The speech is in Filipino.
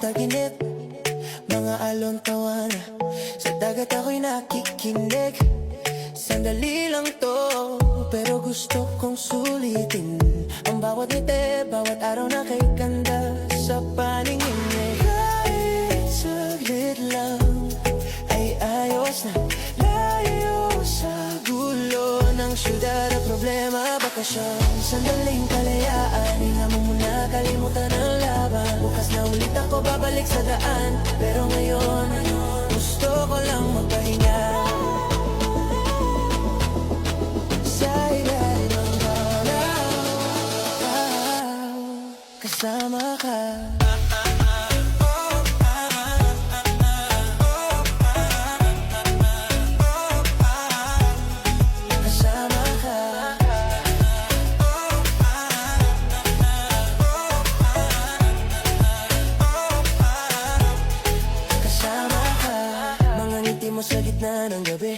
taginip, mga alon tawana. Sa dagat ako'y nakikinig. Sandali lang to, pero gusto kong sulitin. Ang bawat ngiti, bawat araw na kay ganda sa paningin niya. Kahit saglit lang ay ayos na. Layo sa gulo ng syudad at problema, bakasyon, sandaling kalayaan. Hinga mo muna, kalimutan ang laban. Bukas na ulit ako babalik sa daan, pero ngayon gusto ko lang magpahinga sa ilalim ng araw, kasama ka. Mo sa gitna ng gabi.